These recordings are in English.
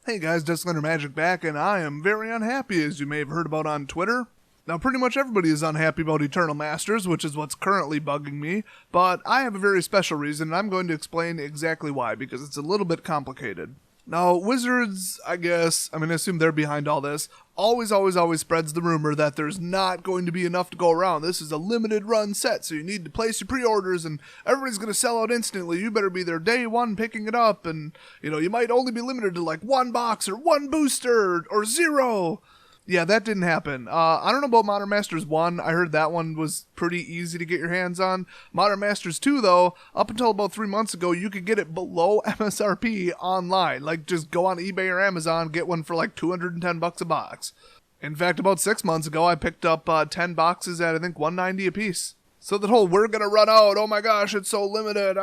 Hey guys, Disclaimer Magic back, and I am very unhappy, as you may have heard about on Twitter. Now, pretty much everybody is unhappy about Eternal Masters, which is what's currently bugging me, but I have a very special reason, and I'm going to explain exactly why, because it's a little bit complicated. Now, Wizards, I assume they're behind all this, always spreads the rumor that there's not going to be enough to go around. This is a limited run set, so you need to place your pre-orders, and everybody's going to sell out instantly. You better be there day one picking it up, and, you might only be limited to like one box, or one booster, or zero. Yeah, that didn't happen. I don't know about Modern Masters 1. I heard that one was pretty easy to get your hands on. Modern Masters 2, though, up until about 3 months ago, you could get it below MSRP online. Like, just go on eBay or Amazon, get one for like $210 a box. In fact, about 6 months ago, I picked up 10 boxes at, I think, $190 a piece. So that whole, we're gonna run out, oh my gosh, it's so limited,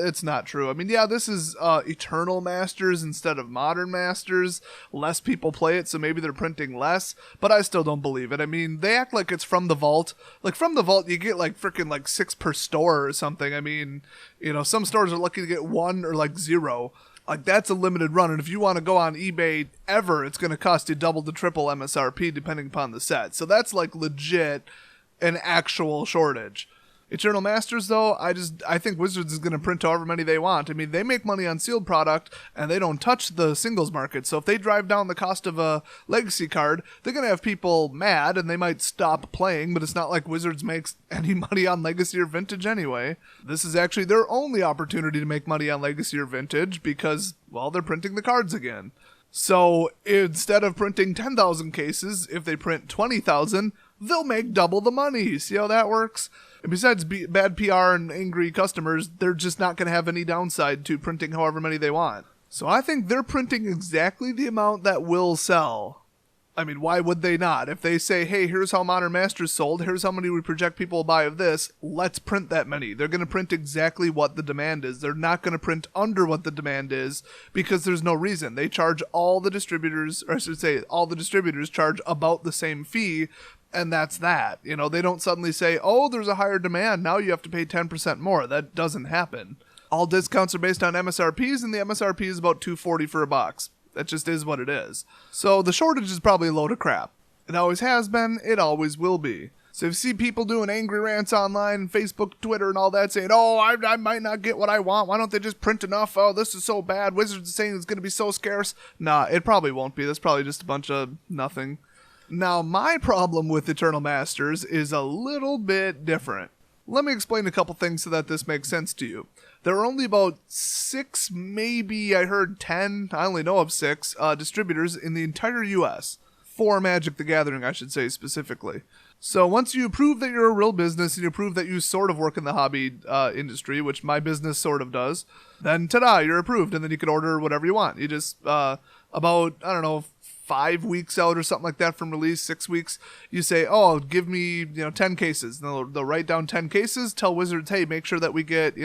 it's not true. I mean, yeah, this is Eternal Masters instead of Modern Masters. Less people play it, so maybe they're printing less, but I still don't believe it. I mean, they act like it's from the vault. Like, from the vault, you get like freaking like 6 per store or something. I mean, some stores are lucky to get 1 or like 0. Like, that's a limited run, and if you want to go on eBay ever, it's going to cost you double to triple MSRP depending upon the set. So that's like legit an actual shortage. Eternal Masters, though, I think Wizards is going to print however many they want. I mean, they make money on sealed product, and they don't touch the singles market. So if they drive down the cost of a legacy card, they're going to have people mad, and they might stop playing, but it's not like Wizards makes any money on legacy or vintage anyway. This is actually their only opportunity to make money on legacy or vintage because, well, they're printing the cards again. So instead of printing 10,000 cases, if they print 20,000, they'll make double the money. See how that works? And besides bad PR and angry customers, they're just not going to have any downside to printing however many they want. So I think they're printing exactly the amount that will sell. I mean, why would they not? If they say, hey, here's how Modern Masters sold, here's how many we project people will buy of this, let's print that many. They're going to print exactly what the demand is. They're not going to print under what the demand is because there's no reason. They charge all the distributors, or I should say, all the distributors charge about the same fee, and that's that. They don't suddenly say, oh, there's a higher demand, now you have to pay 10% more. That doesn't happen. All discounts are based on MSRPs, and the MSRP is about $240 for a box. That just is what it is. So the shortage is probably a load of crap. It always has been, it always will be. So if you see people doing angry rants online, Facebook, Twitter, and all that saying, oh, I might not get what I want, why don't they just print enough? Oh, this is so bad, Wizards is saying it's going to be so scarce. Nah, it probably won't be. That's probably just a bunch of nothing. Now, my problem with Eternal Masters is a little bit different. Let me explain a couple things so that this makes sense to you. There are only about 6, maybe I heard 10, I only know of 6, distributors in the entire US. For Magic the Gathering, I should say specifically. So once you prove that you're a real business and you prove that you sort of work in the hobby industry, which my business sort of does, then ta-da, you're approved, and then you can order whatever you want. You just, about, 5 weeks out or something like that from release, 6 weeks, you say, oh, give me, 10 cases. And they'll write down 10 cases, tell Wizards, hey, make sure that we get,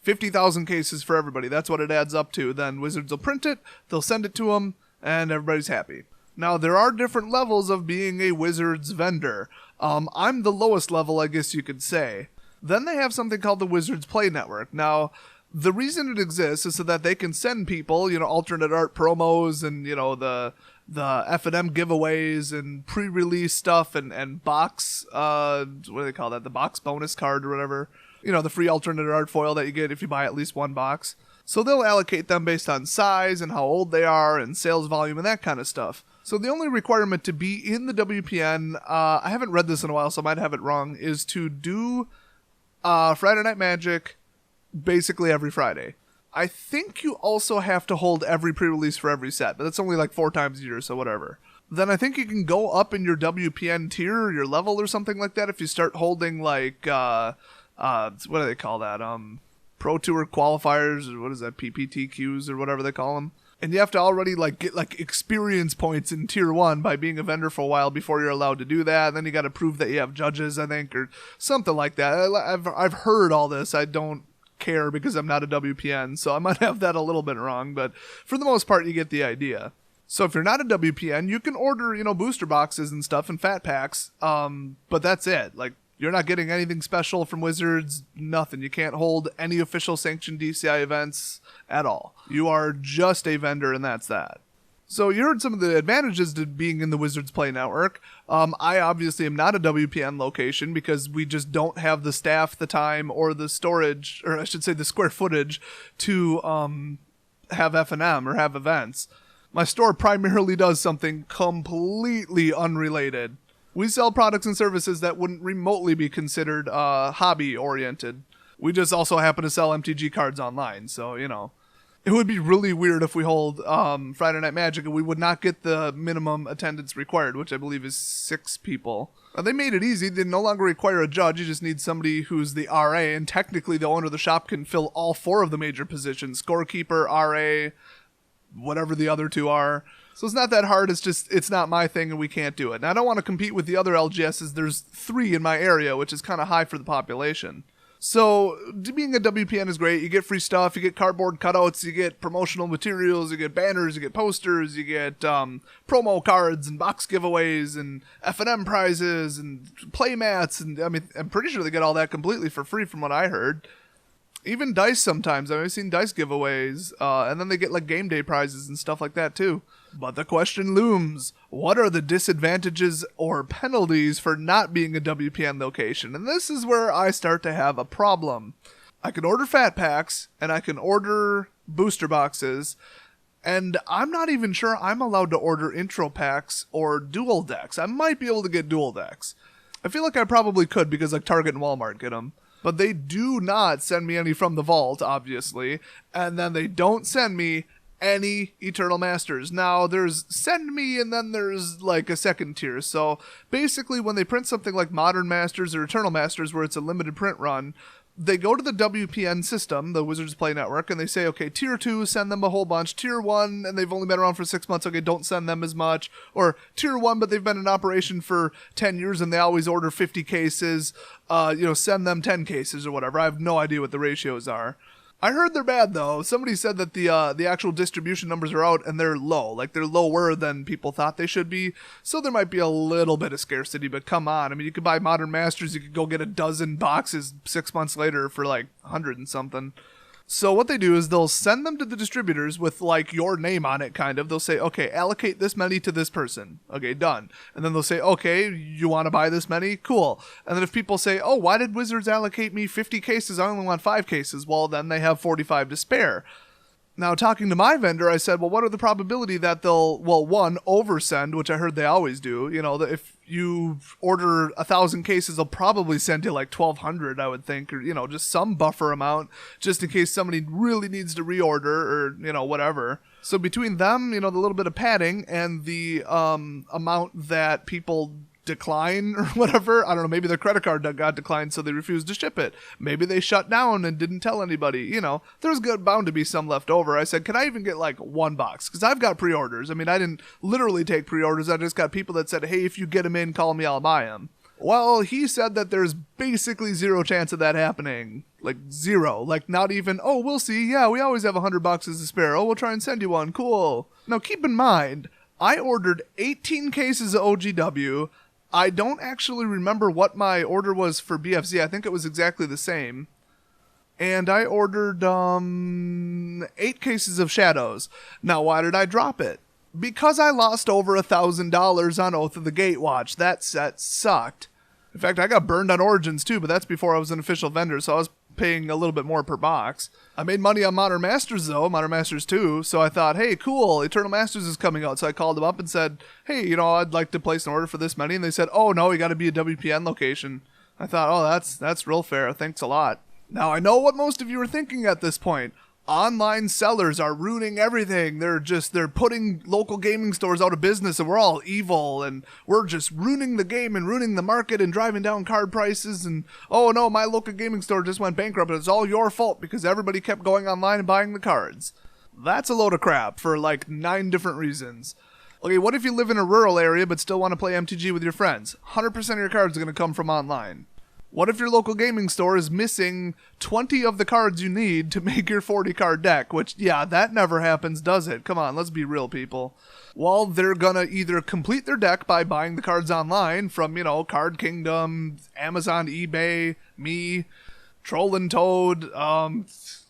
50,000 cases for everybody. That's what it adds up to. Then Wizards will print it, they'll send it to them, and everybody's happy. Now, there are different levels of being a Wizards vendor. I'm the lowest level, I guess you could say. Then they have something called the Wizards Play Network. Now, the reason it exists is so that they can send people, alternate art promos and, the F&M giveaways and pre-release stuff and box, what do they call that? The box bonus card or whatever. The free alternate art foil that you get if you buy at least one box. So they'll allocate them based on size and how old they are and sales volume and that kind of stuff. So the only requirement to be in the WPN, I haven't read this in a while, so I might have it wrong, is to do Friday Night Magic basically every Friday. I think you also have to hold every pre-release for every set, but that's only like 4 times a year, so whatever. Then I think you can go up in your WPN tier or your level or something like that if you start holding like, what do they call that? Pro Tour qualifiers, or what is that, PPTQs or whatever they call them. And you have to already get experience points in tier 1 by being a vendor for a while before you're allowed to do that. And then you got to prove that you have judges, I think, or something like that. I've heard all this. I don't care because I'm not a WPN, so I might have that a little bit wrong, but for the most part, you get the idea. So if you're not a WPN, you can order, booster boxes and stuff and fat packs, but that's it. Like, You're not getting anything special from Wizards, nothing. You can't hold any official sanctioned DCI events at all. You are just a vendor, and that's that. So you heard some of the advantages to being in the Wizards Play Network. I obviously am not a WPN location because we just don't have the staff, the time, or the storage, or I should say the square footage to have F&M or have events. My store primarily does something completely unrelated. We sell products and services that wouldn't remotely be considered hobby-oriented. We just also happen to sell MTG cards online, so, you know. It would be really weird if we hold Friday Night Magic and we would not get the minimum attendance required, which I believe is 6 people. Now, they made it easy. They no longer require a judge. You just need somebody who's the RA, and technically the owner of the shop can fill all 4 of the major positions. Scorekeeper, RA, whatever the other 2 are. So it's not that hard. It's just, it's not my thing and we can't do it. And I don't want to compete with the other LGSs. There's 3 in my area, which is kind of high for the population. So being a WPN is great. You get free stuff, you get cardboard cutouts, you get promotional materials, you get banners, you get posters, you get promo cards and box giveaways and F&M prizes and play mats. And I mean, I'm pretty sure they get all that completely for free from what I heard. Even dice sometimes. I've seen dice giveaways, and then they get like game day prizes and stuff like that too. But the question looms, what are the disadvantages or penalties for not being a WPN location? And this is where I start to have a problem. I can order fat packs, and I can order booster boxes, and I'm not even sure I'm allowed to order intro packs or dual decks. I might be able to get dual decks. I feel like I probably could because like Target and Walmart get them. But they do not send me any from the vault, obviously, and then they don't send me any Eternal Masters. Now, there's send me, and then there's like a second tier. So basically, when they print something like Modern Masters or Eternal Masters, where it's a limited print run, they go to the WPN system, the Wizards Play Network, and they say, okay, tier 2, send them a whole bunch. Tier 1, and they've only been around for 6 months, okay, don't send them as much. Or tier 1, but they've been in operation for 10 years, and they always order 50 cases, send them 10 cases or whatever. I have no idea what the ratios are. I heard they're bad, though. Somebody said that the actual distribution numbers are out, and they're low. Like, they're lower than people thought they should be. So there might be a little bit of scarcity, but come on. I mean, you could buy Modern Masters. You could go get a dozen boxes 6 months later for, like, 100 and something. So what they do is they'll send them to the distributors with, like, your name on it, kind of. They'll say, okay, allocate this many to this person. Okay, done. And then they'll say, okay, you want to buy this many? Cool. And then if people say, oh, why did Wizards allocate me 50 cases? I only want 5 cases. Well, then they have 45 to spare. Now, talking to my vendor, I said, well, what are the probability that they'll, well, one, oversend, which I heard they always do. You know, if you order 1,000 cases, they'll probably send you like 1,200, I would think, or, you know, just some buffer amount, just in case somebody really needs to reorder or, you know, whatever. So between them, you know, the little bit of padding and the amount that people decline or whatever, I don't know, maybe their credit card got declined so they refused to ship it. Maybe they shut down and didn't tell anybody. You know, there's bound to be some left over. I said, can I even get like 1 box? Because I've got pre-orders. I mean, I didn't literally take pre-orders. I just got people that said, hey, if you get them in, call me, I'll buy them. Well, he said that there's basically 0 chance of that happening. Like 0. Like not even, oh, we'll see. Yeah, we always have 100 boxes to spare. Oh, we'll try and send you one. Cool. Now, keep in mind, I ordered 18 cases of OGW. I don't actually remember what my order was for BFZ. I think it was exactly the same. And I ordered 8 cases of Shadows. Now, why did I drop it? Because I lost over $1,000 on Oath of the Gatewatch. That set sucked. In fact, I got burned on Origins too, but that's before I was an official vendor, so I was paying a little bit more per box. I made money on Modern Masters though, Modern Masters 2, so I thought, hey, cool, Eternal Masters is coming out. So I called them up and said, hey, you know, I'd like to place an order for this many. And they said, oh, no, you got to be a WPN location. I thought, oh, that's real fair. Thanks a lot. Now, I know what most of you are thinking at this point. Online sellers are ruining everything. They're putting local gaming stores out of business and we're all evil and we're just ruining the game and ruining the market and driving down card prices and, oh no, my local gaming store just went bankrupt and it's all your fault because everybody kept going online and buying the cards. That's a load of crap for like 9 different reasons. Okay, what if you live in a rural area but still want to play MTG with your friends? 100% of your cards are going to come from online. What if your local gaming store is missing 20 of the cards you need to make your 40 card deck? Which, yeah, that never happens, does it? Come on, let's be real, people. Well, they're gonna either complete their deck by buying the cards online from, Card Kingdom, Amazon, eBay, me, Troll and Toad,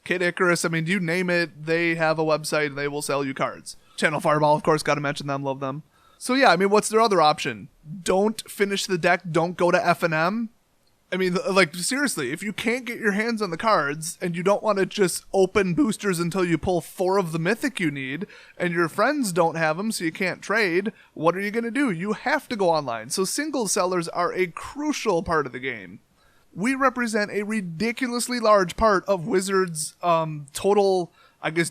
Kid Icarus. I mean, you name it, they have a website and they will sell you cards. Channel Fireball, of course, gotta mention them, love them. So yeah, I mean, what's their other option? Don't finish the deck, don't go to F&M. I mean, like, seriously, if you can't get your hands on the cards and you don't want to just open boosters until you pull 4 of the mythic you need and your friends don't have them so you can't trade, what are you going to do? You have to go online. So single sellers are a crucial part of the game. We represent a ridiculously large part of Wizards' total,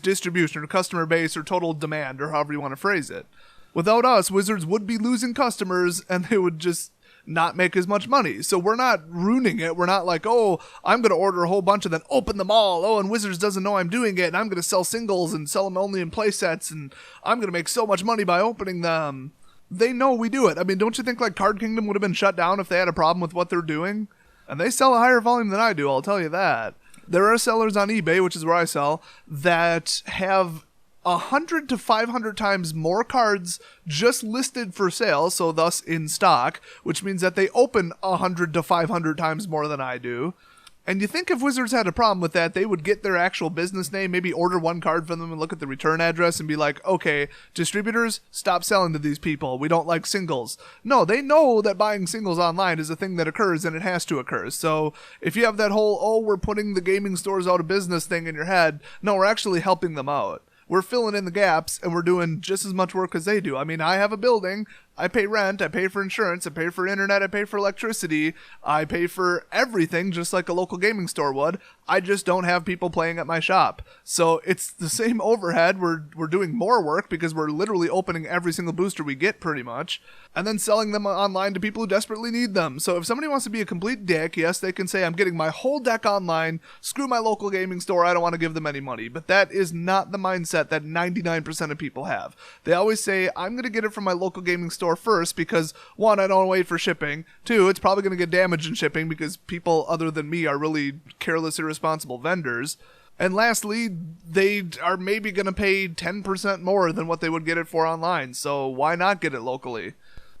distribution or customer base or total demand or however you want to phrase it. Without us, Wizards would be losing customers and they would just not make as much money. So we're not ruining it. We're not like, oh, I'm going to order a whole bunch and then open them all. Oh, and Wizards doesn't know I'm doing it. And I'm going to sell singles and sell them only in play sets. And I'm going to make so much money by opening them. They know we do it. I mean, don't you think like Card Kingdom would have been shut down if they had a problem with what they're doing? And they sell a higher volume than I do, I'll tell you that. There are sellers on eBay, which is where I sell, that have 100 to 500 times more cards just listed for sale, so thus in stock, which means that they open 100 to 500 times more than I do. And you think if Wizards had a problem with that, they would get their actual business name, maybe order one card from them and look at the return address and be like, okay, distributors, stop selling to these people. We don't like singles. No, they know that buying singles online is a thing that occurs and it has to occur. So if you have that whole, oh, we're putting the gaming stores out of business thing in your head, no, we're actually helping them out. We're filling in the gaps, and we're doing just as much work as they do. I mean, I have a building, I pay rent, I pay for insurance, I pay for internet, I pay for electricity, I pay for everything just like a local gaming store would. I just don't have people playing at my shop. So it's the same overhead. We're doing more work because we're literally opening every single booster we get pretty much, and then selling them online to people who desperately need them. So if somebody wants to be a complete dick, yes, they can say, I'm getting my whole deck online, screw my local gaming store, I don't want to give them any money. But that is not the mindset that 99% of people have. They always say, I'm going to get it from my local gaming store first because, 1, I don't want to wait for shipping. 2, it's probably going to get damaged in shipping because people other than me are really careless, irresponsible vendors. And lastly, they are maybe going to pay 10% more than what they would get it for online. So why not get it locally?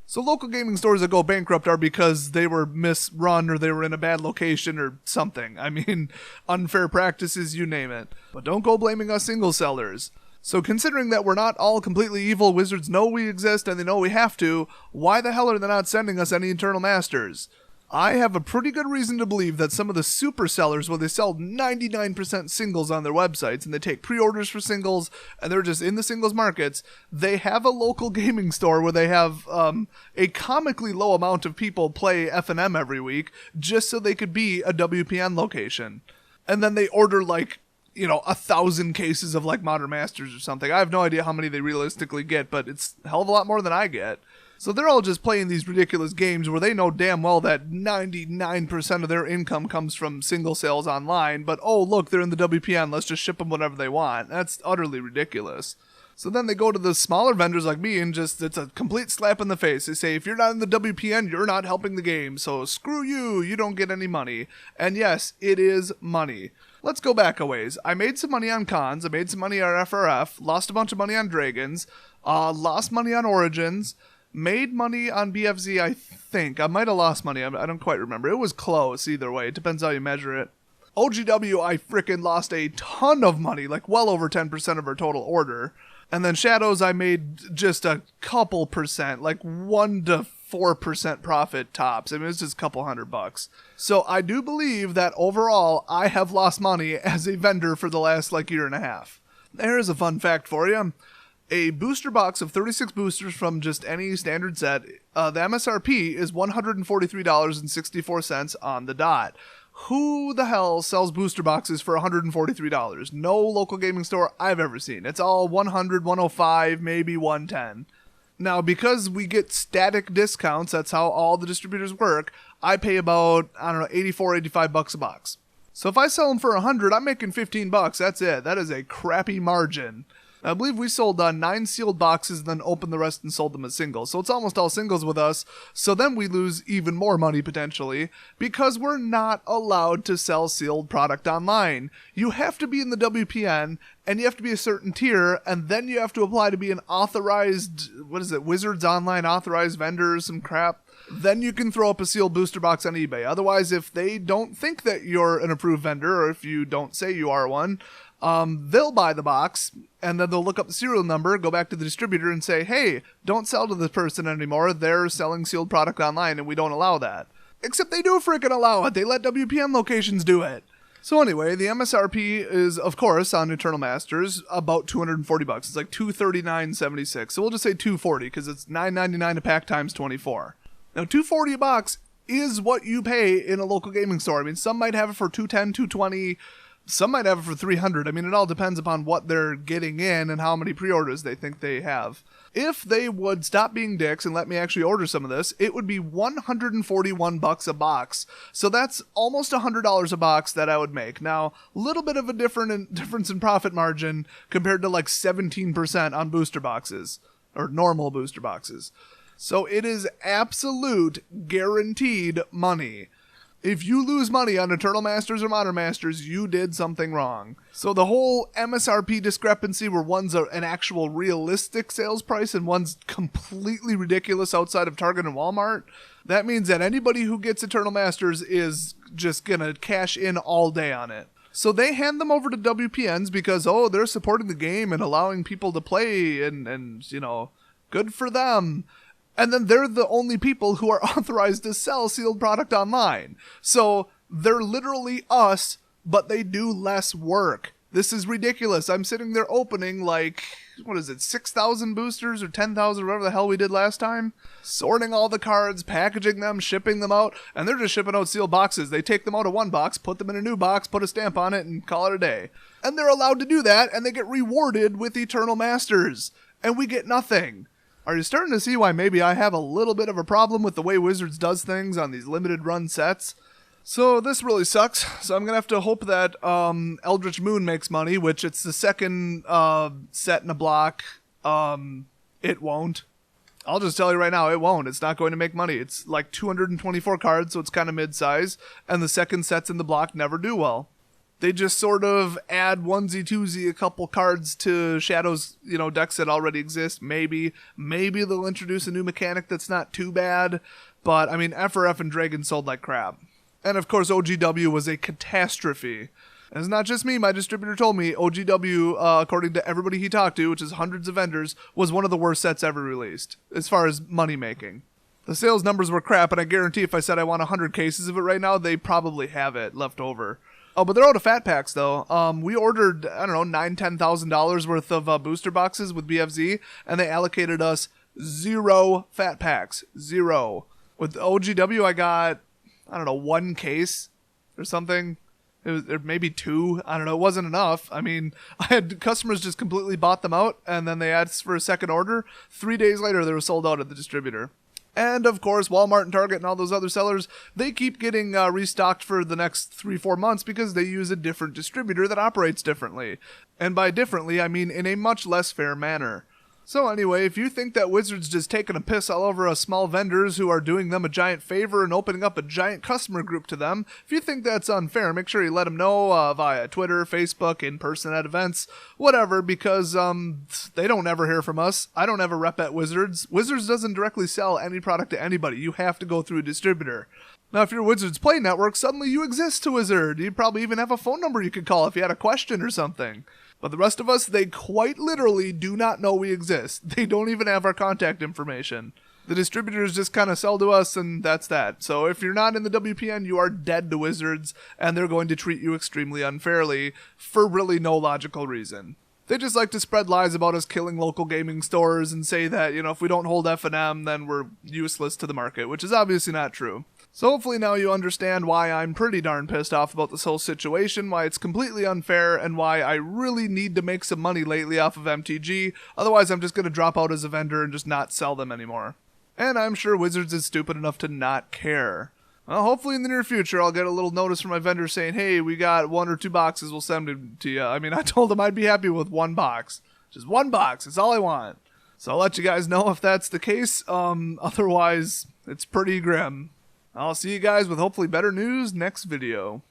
So local gaming stores that go bankrupt are because they were misrun or they were in a bad location or something. I mean, unfair practices, you name it. But don't go blaming us single sellers. So considering that we're not all completely evil, Wizards know we exist and they know we have to, why the hell are they not sending us any Eternal Masters? I have a pretty good reason to believe that some of the super sellers, where they sell 99% singles on their websites and they take pre-orders for singles and they're just in the singles markets, they have a local gaming store where they have a comically low amount of people play F&M every week just so they could be a WPN location. And then they order 1,000 cases of Modern Masters or something. I have no idea how many they realistically get, but it's a hell of a lot more than I get. So they're all just playing these ridiculous games where they know damn well that 99% of their income comes from single sales online, but oh look, they're in the WPN, let's just ship them whatever they want. That's utterly ridiculous. So then they go to the smaller vendors like me and it's a complete slap in the face. They say, if you're not in the WPN, you're not helping the game, so screw you, you don't get any money. And yes, it is money. Let's go back a ways. I made some money on cons, I made some money on FRF, lost a bunch of money on Dragons, lost money on Origins, made money on BFZ, I think. I might have lost money. I don't quite remember. It was close either way. It depends how you measure it. OGW, I frickin' lost a ton of money, well over 10% of our total order. And then Shadows, I made just a couple percent, 1 to 4% profit tops. I mean, it's just a couple $100. So I do believe that overall, I have lost money as a vendor for the last year and a half. There's a fun fact for you. A booster box of 36 boosters from just any standard set, the MSRP is $143.64 on the dot. Who the hell sells booster boxes for $143? No local gaming store I've ever seen. It's all 100, 105, maybe 110. Now, because we get static discounts, that's how all the distributors work, I pay about, $84, $85 a box. So if I sell them for $100, I'm making $15. That's it. That is a crappy margin. I believe we sold 9 sealed boxes and then opened the rest and sold them as singles. So it's almost all singles with us. So then we lose even more money potentially because we're not allowed to sell sealed product online. You have to be in the WPN and you have to be a certain tier, and then you have to apply to be an authorized, Wizards Online authorized vendor or some crap. Then you can throw up a sealed booster box on eBay. Otherwise, if they don't think that you're an approved vendor, or if you don't say you are one, they'll buy the box, and then they'll look up the serial number, go back to the distributor and say, hey, don't sell to this person anymore. They're selling sealed product online, and we don't allow that. Except they do freaking allow it. They let WPN locations do it. So anyway, the MSRP is, of course, on Eternal Masters, about $240. It's like $239.76. So we'll just say $240 because it's $9.99 a pack times 24. Now, $240 a box is what you pay in a local gaming store. I mean, some might have it for $210, $220. Some might have it for $300. I mean, it all depends upon what they're getting in and how many pre-orders they think they have. If they would stop being dicks and let me actually order some of this, it would be $141 a box. So that's almost $100 a box that I would make. Now, a little bit of a difference in profit margin compared to like 17% on booster boxes, or normal booster boxes. So it is absolute guaranteed money. If you lose money on Eternal Masters or Modern Masters, you did something wrong. So the whole MSRP discrepancy where one's an actual realistic sales price and one's completely ridiculous outside of Target and Walmart, that means that anybody who gets Eternal Masters is just going to cash in all day on it. So they hand them over to WPNs because, they're supporting the game and allowing people to play and good for them. And then they're the only people who are authorized to sell sealed product online. So they're literally us, but they do less work. This is ridiculous. I'm sitting there opening 6,000 boosters or 10,000, whatever the hell we did last time. Sorting all the cards, packaging them, shipping them out, and they're just shipping out sealed boxes. They take them out of one box, put them in a new box, put a stamp on it, and call it a day. And they're allowed to do that, and they get rewarded with Eternal Masters. And we get nothing. Are you starting to see why maybe I have a little bit of a problem with the way Wizards does things on these limited run sets? So this really sucks. So I'm going to have to hope that Eldritch Moon makes money, which it's the second set in a block. It won't. I'll just tell you right now, it won't. It's not going to make money. It's like 224 cards, so it's kind of mid-size. And the second sets in the block never do well. They just sort of add onesie-twosie a couple cards to Shadow's, decks that already exist. Maybe they'll introduce a new mechanic that's not too bad. But, I mean, FRF and Dragon sold like crap. And, of course, OGW was a catastrophe. And it's not just me. My distributor told me OGW, according to everybody he talked to, which is hundreds of vendors, was one of the worst sets ever released, as far as money-making. The sales numbers were crap, and I guarantee if I said I want 100 cases of it right now, they probably have it left over. Oh, but they're out of fat packs, though. We ordered, $9,000, $10,000 worth of booster boxes with BFZ, and they allocated us 0 fat packs. 0. With OGW, I got, 1 case or something. It was, or maybe 2. I don't know. It wasn't enough. I mean, I had customers just completely bought them out, and then they asked for a second order. 3 days later, they were sold out at the distributor. And, of course, Walmart and Target and all those other sellers, they keep getting restocked for the next 3-4 months because they use a different distributor that operates differently. And by differently, I mean in a much less fair manner. So anyway, if you think that Wizards just taking a piss all over us small vendors who are doing them a giant favor and opening up a giant customer group to them, if you think that's unfair, make sure you let them know via Twitter, Facebook, in person at events, whatever, because they don't ever hear from us. I don't ever rep at Wizards. Wizards doesn't directly sell any product to anybody. You have to go through a distributor. Now, if you're Wizards Play Network, suddenly you exist to Wizard. You probably even have a phone number you could call if you had a question or something. But the rest of us, they quite literally do not know we exist. They don't even have our contact information. The distributors just kind of sell to us, and that's that. So if you're not in the WPN, you are dead to Wizards, and they're going to treat you extremely unfairly for really no logical reason. They just like to spread lies about us killing local gaming stores and say that, if we don't hold F&M, then we're useless to the market, which is obviously not true. So hopefully now you understand why I'm pretty darn pissed off about this whole situation, why it's completely unfair, and why I really need to make some money lately off of MTG, otherwise I'm just going to drop out as a vendor and just not sell them anymore. And I'm sure Wizards is stupid enough to not care. Well, hopefully in the near future I'll get a little notice from my vendor saying, hey, we got 1 or 2 boxes, we'll send them to you. I mean, I told them I'd be happy with 1 box. Just 1 box. That's all I want. So I'll let you guys know if that's the case. Otherwise, it's pretty grim. I'll see you guys with hopefully better news next video.